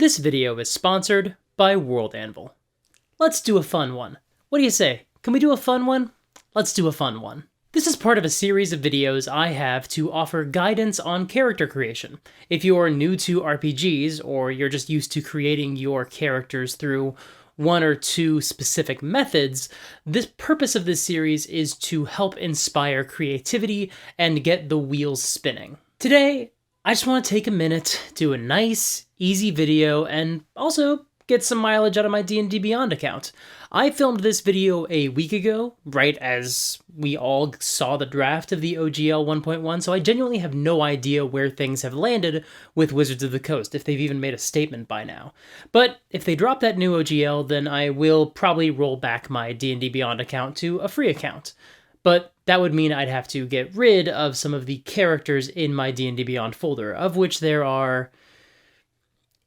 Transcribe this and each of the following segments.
This video is sponsored by World Anvil. Let's do a fun one. What do you say? Can we do a fun one? Let's do a fun one. This is part of a series of videos I have to offer guidance on character creation. If you're new to RPGs, or you're just used to creating your characters through one or two specific methods, the purpose of this series is to help inspire creativity and get the wheels spinning. Today, I just want to take a minute, do a nice, easy video, and also get some mileage out of my D&D Beyond account. I filmed this video a week ago, right as we all saw the draft of the OGL 1.1, so I genuinely have no idea where things have landed with Wizards of the Coast, if they've even made a statement by now. But if they drop that new OGL, then I will probably roll back my D&D Beyond account to a free account. But that would mean I'd have to get rid of some of the characters in my D&D Beyond folder, of which there are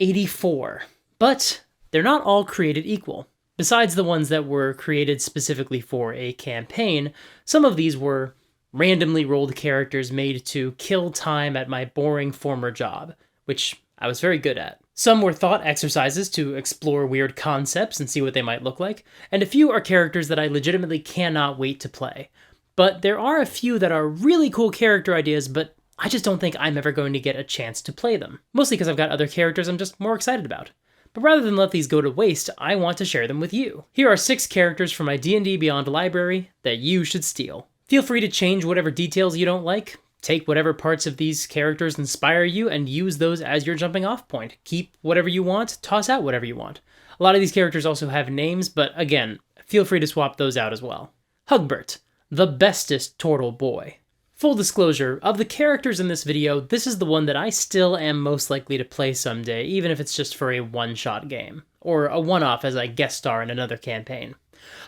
84. But they're not all created equal. Besides the ones that were created specifically for a campaign, some of these were randomly rolled characters made to kill time at my boring former job, which I was very good at. Some were thought exercises to explore weird concepts and see what they might look like, and a few are characters that I legitimately cannot wait to play. But there are a few that are really cool character ideas, but I just don't think I'm ever going to get a chance to play them. Mostly because I've got other characters I'm just more excited about. But rather than let these go to waste, I want to share them with you. Here are 6 characters from my D&D Beyond library that you should steal. Feel free to change whatever details you don't like, take whatever parts of these characters inspire you, and use those as your jumping off point. Keep whatever you want, toss out whatever you want. A lot of these characters also have names, but again, feel free to swap those out as well. Hugbert, the bestest Tortle boy. Full disclosure, of the characters in this video, this is the one that I still am most likely to play someday, even if it's just for a one-shot game, or a one-off as I guest star in another campaign.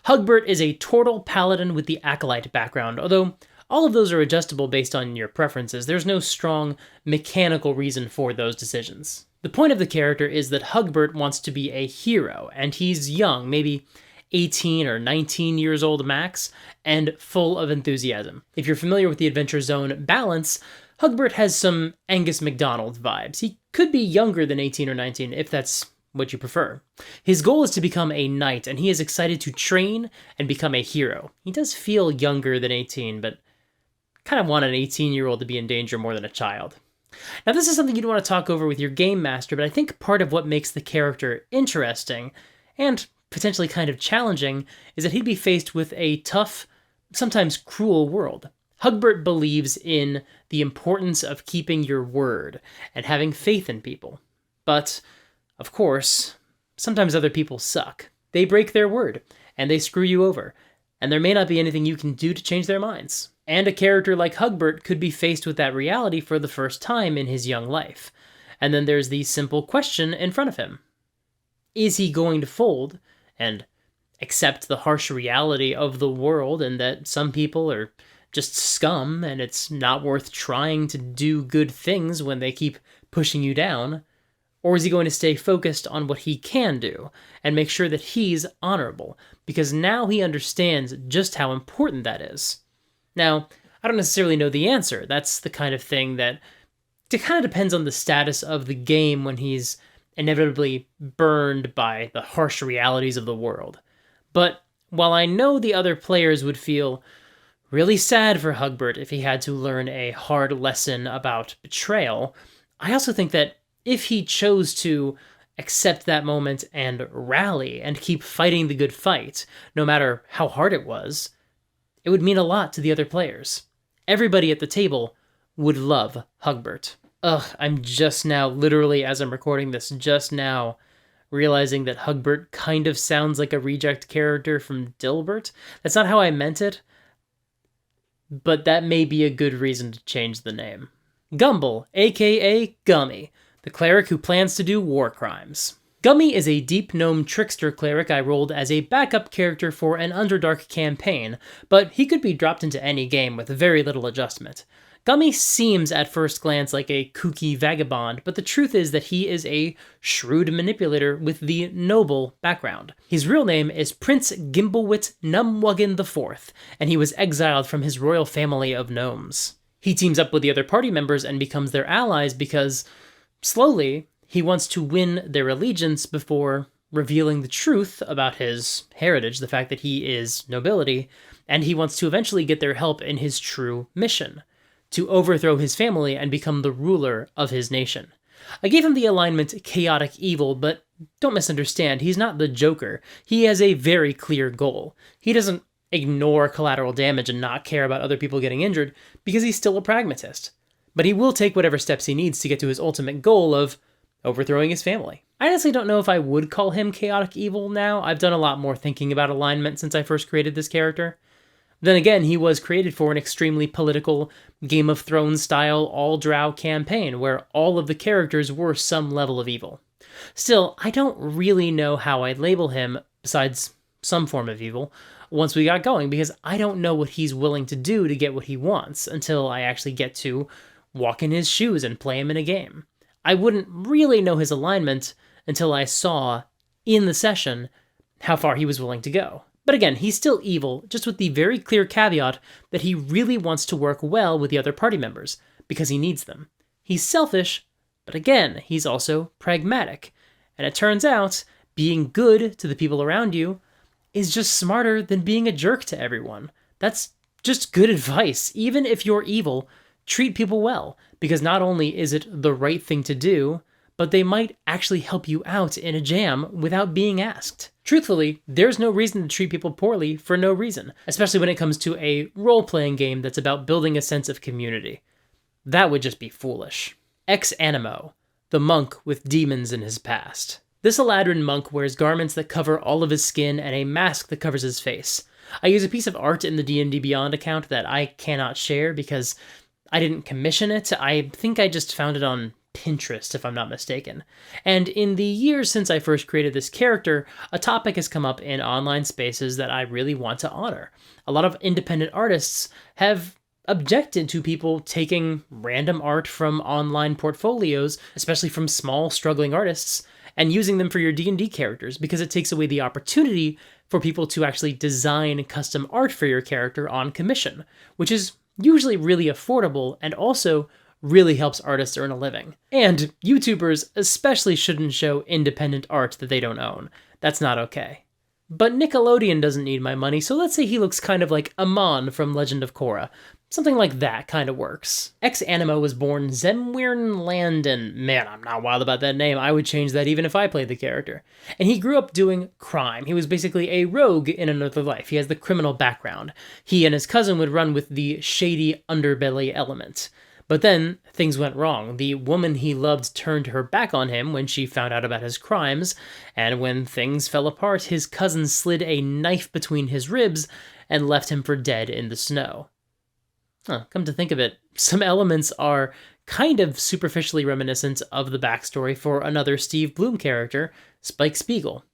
Hugbert is a Tortle paladin with the acolyte background, although all of those are adjustable based on your preferences. There's no strong mechanical reason for those decisions. The point of the character is that Hugbert wants to be a hero, and he's young, maybe 18 or 19 years old max, and full of enthusiasm. If you're familiar with the Adventure Zone balance, Hugbert has some Angus MacDonald vibes. He could be younger than 18 or 19, if that's what you prefer. His goal is to become a knight, and he is excited to train and become a hero. He does feel younger than 18, but kind of want an 18-year-old to be in danger more than a child. Now, this is something you'd want to talk over with your game master, but I think part of what makes the character interesting, and potentially kind of challenging, is that he'd be faced with a tough, sometimes cruel world. Hugbert believes in the importance of keeping your word and having faith in people. But, of course, sometimes other people suck. They break their word, and they screw you over, and there may not be anything you can do to change their minds. And a character like Hugbert could be faced with that reality for the first time in his young life. And then there's the simple question in front of him. Is he going to fold and accept the harsh reality of the world and that some people are just scum and it's not worth trying to do good things when they keep pushing you down? Or is he going to stay focused on what he can do and make sure that he's honorable? Because now he understands just how important that is. Now, I don't necessarily know the answer. That's the kind of thing that it kind of depends on the status of the game when he's inevitably burned by the harsh realities of the world. But while I know the other players would feel really sad for Hugbert if he had to learn a hard lesson about betrayal, I also think that if he chose to accept that moment and rally and keep fighting the good fight, no matter how hard it was, it would mean a lot to the other players. Everybody at the table would love Hugbert. I'm just now, literally as I'm recording this, just now realizing that Hugbert kind of sounds like a reject character from Dilbert. That's not how I meant it, but that may be a good reason to change the name. Gumble, aka Gummy, the cleric who plans to do war crimes. Gummy is a deep gnome trickster cleric I rolled as a backup character for an Underdark campaign, but he could be dropped into any game with very little adjustment. Gummy seems at first glance like a kooky vagabond, but the truth is that he is a shrewd manipulator with the noble background. His real name is Prince Gimblewit Numwuggan IV, and he was exiled from his royal family of gnomes. He teams up with the other party members and becomes their allies because, slowly, He wants to win their allegiance before revealing the truth about his heritage, the fact that he is nobility, and he wants to eventually get their help in his true mission, to overthrow his family and become the ruler of his nation. I gave him the alignment chaotic evil, but don't misunderstand, he's not the Joker. He has a very clear goal. He doesn't ignore collateral damage and not care about other people getting injured because he's still a pragmatist. But he will take whatever steps he needs to get to his ultimate goal of overthrowing his family. I honestly don't know if I would call him chaotic evil now. I've done a lot more thinking about alignment since I first created this character. Then again, he was created for an extremely political, Game of Thrones style all-drow campaign where all of the characters were some level of evil. Still, I don't really know how I'd label him, besides some form of evil, once we got going, because I don't know what he's willing to do to get what he wants until I actually get to walk in his shoes and play him in a game. I wouldn't really know his alignment until I saw, in the session, how far he was willing to go. But again, he's still evil, just with the very clear caveat that he really wants to work well with the other party members, because he needs them. He's selfish, but again, he's also pragmatic. And it turns out, being good to the people around you is just smarter than being a jerk to everyone. That's just good advice. Even if you're evil, treat people well, because not only is it the right thing to do, but they might actually help you out in a jam without being asked. Truthfully, there's no reason to treat people poorly for no reason, especially when it comes to a role-playing game that's about building a sense of community. That would just be foolish. Animo, the monk with demons in his past. This Eladrin monk wears garments that cover all of his skin and a mask that covers his face. I use a piece of art in the D&D Beyond account that I cannot share because I didn't commission it. I think I just found it on Pinterest, if I'm not mistaken. And in the years since I first created this character, a topic has come up in online spaces that I really want to honor. A lot of independent artists have objected to people taking random art from online portfolios, especially from small, struggling artists, and using them for your D&D characters, because it takes away the opportunity for people to actually design custom art for your character on commission, which is usually really affordable and also really helps artists earn a living. And YouTubers especially shouldn't show independent art that they don't own. That's not okay. But Nickelodeon doesn't need my money, so let's say he looks kind of like Amon from Legend of Korra. Something like that kind of works. Animo was born Zemwirn Landon. Man, I'm not wild about that name. I would change that even if I played the character. And he grew up doing crime. He was basically a rogue in another life. He has the criminal background. He and his cousin would run with the shady underbelly element. But then, things went wrong. The woman he loved turned her back on him when she found out about his crimes, and when things fell apart, his cousin slid a knife between his ribs and left him for dead in the snow. Come to think of it, some elements are kind of superficially reminiscent of the backstory for another Steve Blum character, Spike Spiegel.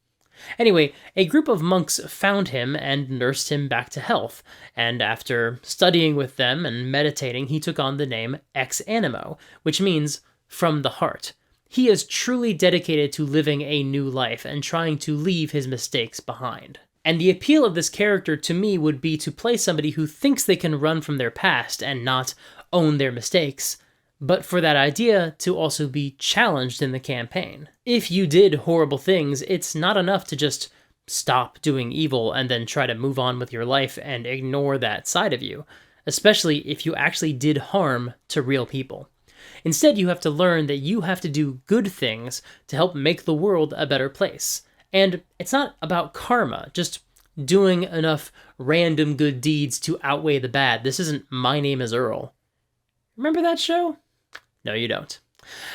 Anyway, a group of monks found him and nursed him back to health, and after studying with them and meditating, he took on the name Animo, which means from the heart. He is truly dedicated to living a new life and trying to leave his mistakes behind. And the appeal of this character to me would be to play somebody who thinks they can run from their past and not own their mistakes, but for that idea to also be challenged in the campaign. If you did horrible things, it's not enough to just stop doing evil and then try to move on with your life and ignore that side of you, especially if you actually did harm to real people. Instead, you have to learn that you have to do good things to help make the world a better place. And it's not about karma, just doing enough random good deeds to outweigh the bad. This isn't My Name is Earl. Remember that show? No, you don't.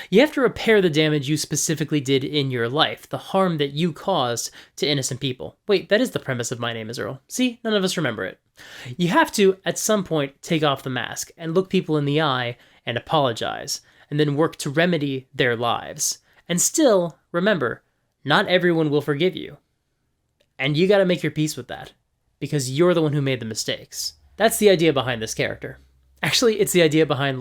You have to repair the damage you specifically did in your life, the harm that you caused to innocent people. Wait, that is the premise of My Name is Earl. See, none of us remember it. You have to, at some point, take off the mask and look people in the eye and apologize, and then work to remedy their lives. And still, remember, not everyone will forgive you. And you gotta make your peace with that, because you're the one who made the mistakes. That's the idea behind this character. Actually, it's the idea behind,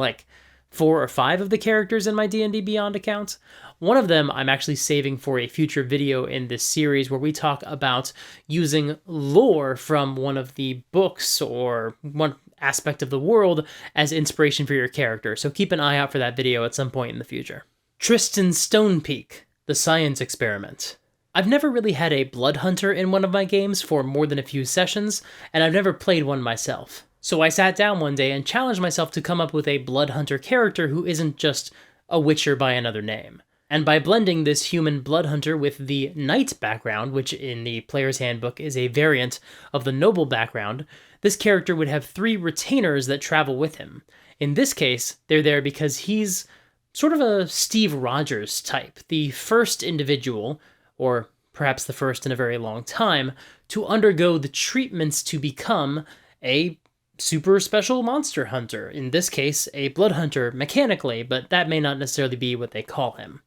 4 or 5 of the characters in my D&D Beyond account. One of them I'm actually saving for a future video in this series where we talk about using lore from one of the books or one aspect of the world as inspiration for your character, so keep an eye out for that video at some point in the future. Tristan Stonepeak, the science experiment. I've never really had a blood hunter in one of my games for more than a few sessions, and I've never played one myself. So I sat down one day and challenged myself to come up with a blood hunter character who isn't just a witcher by another name. And by blending this human blood hunter with the knight background, which in the player's handbook is a variant of the noble background, this character would have 3 retainers that travel with him. In this case, they're there because he's sort of a Steve Rogers type, the first individual, or perhaps the first in a very long time, to undergo the treatments to become a super special monster hunter. In this case, a blood hunter mechanically, but that may not necessarily be what they call him.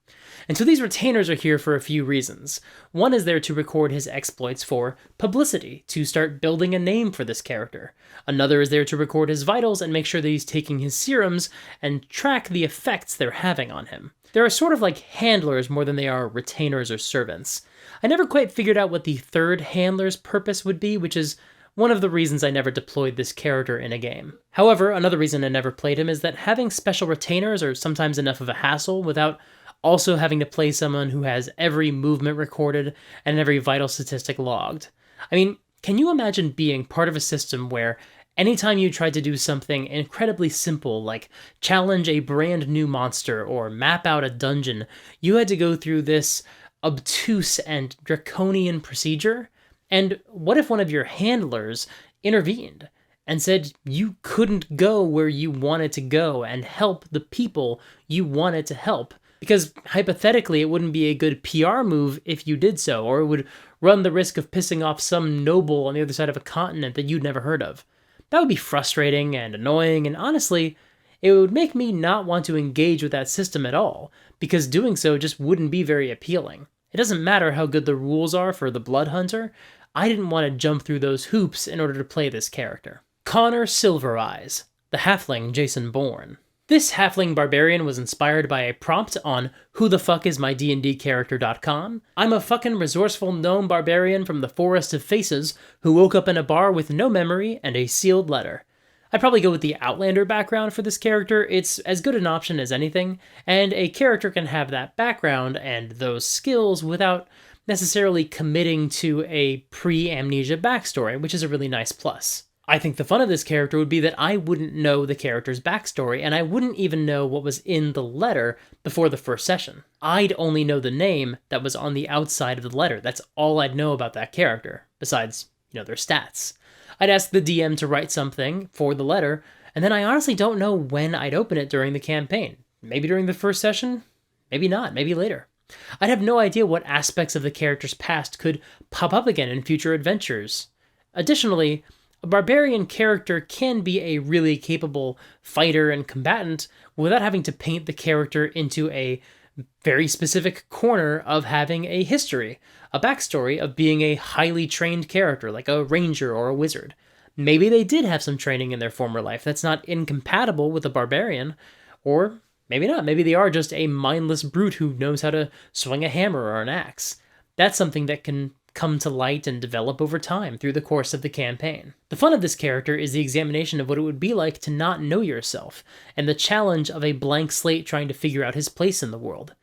And so these retainers are here for a few reasons. One is there to record his exploits for publicity, to start building a name for this character. Another is there to record his vitals and make sure that he's taking his serums and track the effects they're having on him. They're sort of like handlers more than they are retainers or servants. I never quite figured out what the third handler's purpose would be, which is one of the reasons I never deployed this character in a game. However, another reason I never played him is that having special retainers are sometimes enough of a hassle without also having to play someone who has every movement recorded and every vital statistic logged. I mean, can you imagine being part of a system where anytime you tried to do something incredibly simple, like challenge a brand new monster or map out a dungeon, you had to go through this obtuse and draconian procedure? And what if one of your handlers intervened and said you couldn't go where you wanted to go and help the people you wanted to help? Because hypothetically, it wouldn't be a good PR move if you did so, or it would run the risk of pissing off some noble on the other side of a continent that you'd never heard of. That would be frustrating and annoying, and honestly, it would make me not want to engage with that system at all, because doing so just wouldn't be very appealing. It doesn't matter how good the rules are for the Blood Hunter, I didn't want to jump through those hoops in order to play this character. Connor Silvereyes, the Halfling Jason Bourne. This Halfling Barbarian was inspired by a prompt on whodefukismydndcharacter.com. I'm a fucking resourceful gnome barbarian from the Forest of Faces who woke up in a bar with no memory and a sealed letter. I'd probably go with the Outlander background for this character. It's as good an option as anything, and a character can have that background and those skills without necessarily committing to a pre-amnesia backstory, which is a really nice plus. I think the fun of this character would be that I wouldn't know the character's backstory, and I wouldn't even know what was in the letter before the first session. I'd only know the name that was on the outside of the letter. That's all I'd know about that character, besides, their stats. I'd ask the DM to write something for the letter, and then I honestly don't know when I'd open it during the campaign. Maybe during the first session, maybe not, maybe later. I'd have no idea what aspects of the character's past could pop up again in future adventures. Additionally, a barbarian character can be a really capable fighter and combatant without having to paint the character into a very specific corner of having a history, a backstory of being a highly trained character like a ranger or a wizard. Maybe they did have some training in their former life that's not incompatible with a barbarian, or maybe not. Maybe they are just a mindless brute who knows how to swing a hammer or an axe. That's something that can come to light and develop over time through the course of the campaign. The fun of this character is the examination of what it would be like to not know yourself, and the challenge of a blank slate trying to figure out his place in the world.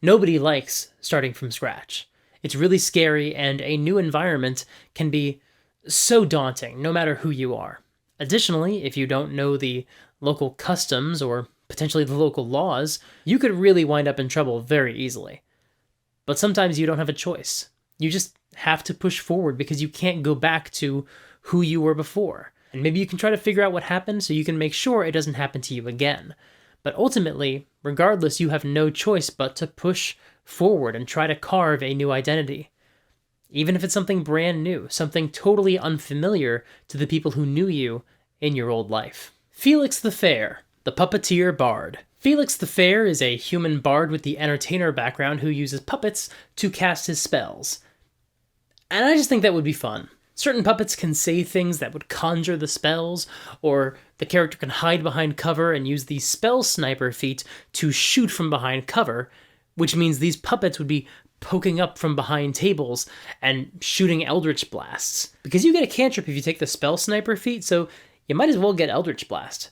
Nobody likes starting from scratch. It's really scary, and a new environment can be so daunting, no matter who you are. Additionally, if you don't know the local customs or potentially the local laws, you could really wind up in trouble very easily. But sometimes you don't have a choice. You just have to push forward because you can't go back to who you were before. And maybe you can try to figure out what happened so you can make sure it doesn't happen to you again. But ultimately, regardless, you have no choice but to push forward and try to carve a new identity. Even if it's something brand new, something totally unfamiliar to the people who knew you in your old life. Felix the Fair, the Puppeteer Bard. Felix the Fair is a human bard with the entertainer background who uses puppets to cast his spells. And I just think that would be fun. Certain puppets can say things that would conjure the spells, or the character can hide behind cover and use the spell sniper feat to shoot from behind cover, which means these puppets would be poking up from behind tables and shooting eldritch blasts. Because you get a cantrip if you take the spell sniper feat, so you might as well get eldritch blast.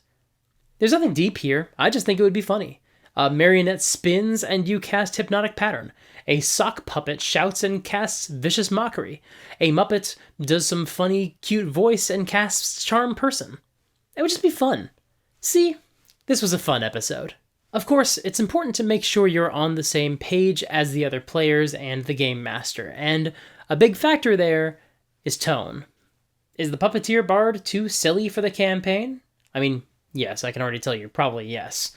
There's nothing deep here, I just think it would be funny. A marionette spins and you cast Hypnotic Pattern. A sock puppet shouts and casts Vicious Mockery. A Muppet does some funny, cute voice and casts Charm Person. It would just be fun. See? This was a fun episode. Of course, it's important to make sure you're on the same page as the other players and the game master, and a big factor there is tone. Is the Puppeteer Bard too silly for the campaign? I mean, yes, I can already tell you, probably yes.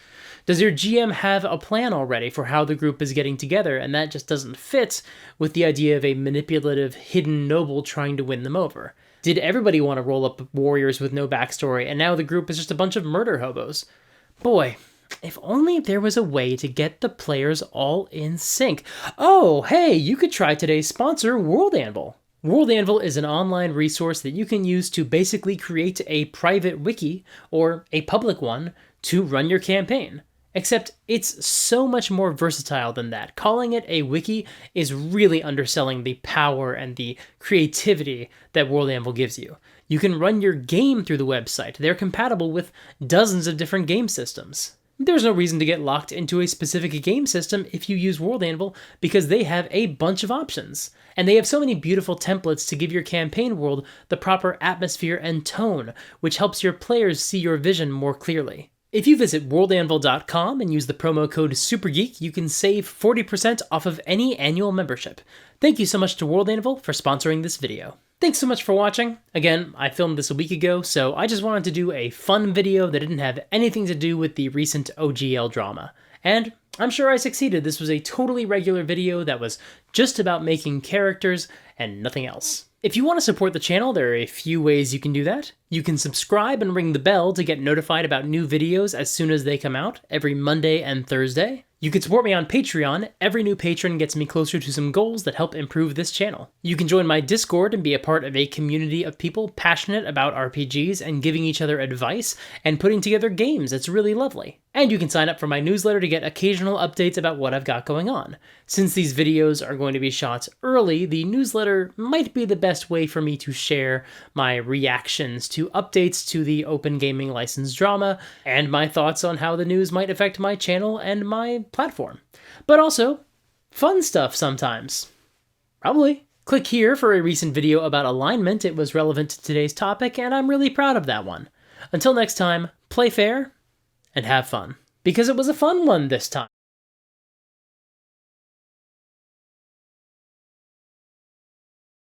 Does your GM have a plan already for how the group is getting together, and that just doesn't fit with the idea of a manipulative, hidden noble trying to win them over? Did everybody want to roll up warriors with no backstory, and now the group is just a bunch of murder hobos? Boy, if only there was a way to get the players all in sync. Oh, hey, you could try today's sponsor, World Anvil. World Anvil is an online resource that you can use to basically create a private wiki, or a public one, to run your campaign. Except it's so much more versatile than that. Calling it a wiki is really underselling the power and the creativity that World Anvil gives you. You can run your game through the website. They're compatible with dozens of different game systems. There's no reason to get locked into a specific game system if you use World Anvil, because they have a bunch of options. And they have so many beautiful templates to give your campaign world the proper atmosphere and tone, which helps your players see your vision more clearly. If you visit worldanvil.com and use the promo code SUPERGEEK, you can save 40% off of any annual membership. Thank you so much to World Anvil for sponsoring this video. Thanks so much for watching. Again, I filmed this a week ago, so I just wanted to do a fun video that didn't have anything to do with the recent OGL drama. And I'm sure I succeeded. This was a totally regular video that was just about making characters and nothing else. If you want to support the channel, there are a few ways you can do that. You can subscribe and ring the bell to get notified about new videos as soon as they come out, every Monday and Thursday. You can support me on Patreon. Every new patron gets me closer to some goals that help improve this channel. You can join my Discord and be a part of a community of people passionate about RPGs and giving each other advice and putting together games. It's really lovely. And you can sign up for my newsletter to get occasional updates about what I've got going on. Since these videos are going to be shot early, the newsletter might be the best way for me to share my reactions to updates to the Open Gaming License drama, and my thoughts on how the news might affect my channel and my platform. But also, fun stuff sometimes. Probably. Click here for a recent video about alignment. It was relevant to today's topic, and I'm really proud of that one. Until next time, play fair and have fun. Because it was a fun one this time.